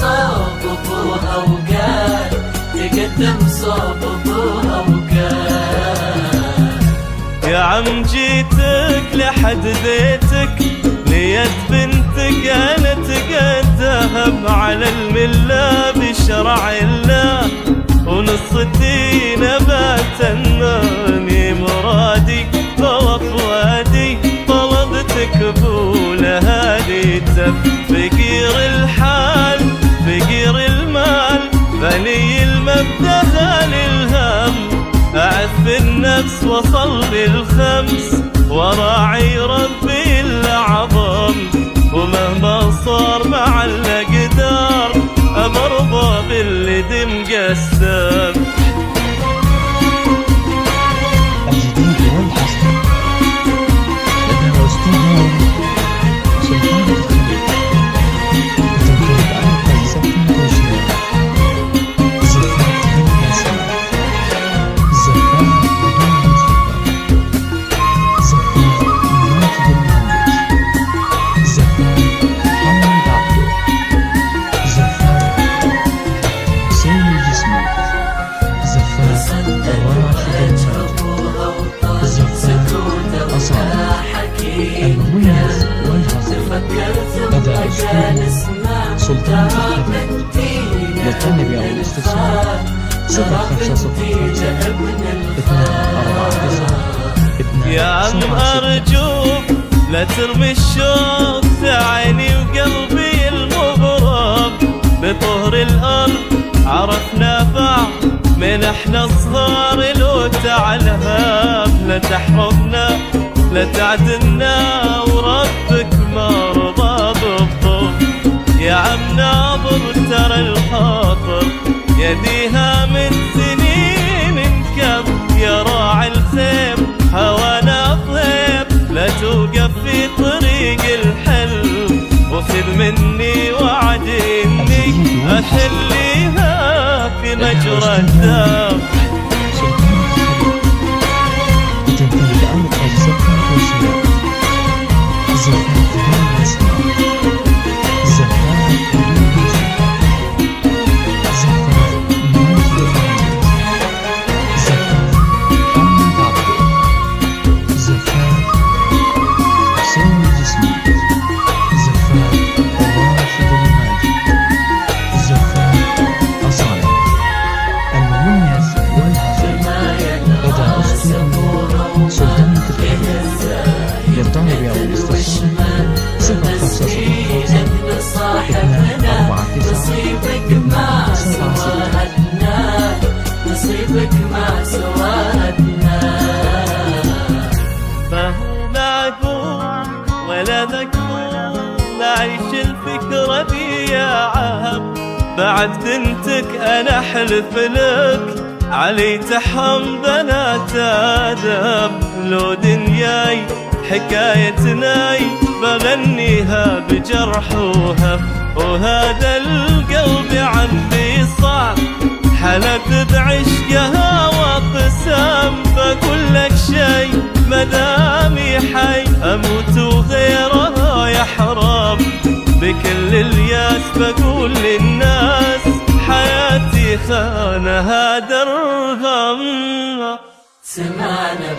صوب ابوها وقال، تقدم صوب ابوها وقال. يا عم جيتك لحد بيتك، ليت بنتك انا تقدم على المله بشرع الله، ونص الدين بتناني مرادي طلب وادي، طلبتك بولها ليتم فقير الحال فقير المال، غني المبدا غالي الهم، أعف النفس وصلي الخمس وراعي ربي الأعظم، ومهما صار مع الأقدار أمرضى باللي دم قسم. الجديد والحصري لدى الأستاذ سلطان الخليل، بتنفيذ أعطى زفاف توشيح، زفاف بدون أسماء، زفاف بدون موسيقى، زفاف نافذ المهندس، زفاف محمد عبده، زفاف حسين الجسمي، زفاف راشد الماجد، زفاف أصالة. المميز والحصري لدى أستاذ سلطان الخليل، للطلب أو الاستفسار 0505 يا عم أرجوك لا ترمي الشوق في عيني وقلبي المغرب، بطهر الأرض عرفنا بعض من احنا صغار، لو تعلهاب لا تحرمنا لا تعدلنا، وربك ما رضى بالظلم. يا عم ناظر ترى الخاطر يديها من سنين انكب، يا راعي الخير هوانا طيب لا توقف في طريق الحلم، وخذ مني وعد اني اخليها في مجرى الدم. بتنفيذ أرقى زفاف توشيح، زفاف بدون أسماء، زفاف بدون موسيقى، زفاف نافذ المهندس، زفاف محمد عبده، زفاف حسين الجسمي، زفاف راشد الماجد، زفاف أصالة. المميز والحصري لدى أسطورة سلطانة الخليل، للطلب أو الاستفسار 0505 نصيبك ما سوادنا. ما هو معقول ولا مقبول أعيش الفكرة دي يا عم، بعد بنتك أنا أحلف لك علي تحرم بنات آدم، لو دنياي حكايتناي بغنيها بجرح وهم، وهذا القلب عندي صعب حلف بعشقها وقسم، بقول لك شي مدامي حي اموت وغيرها يحرم، بكل الياس بقول للناس حياتي خانها درهم. سمعنا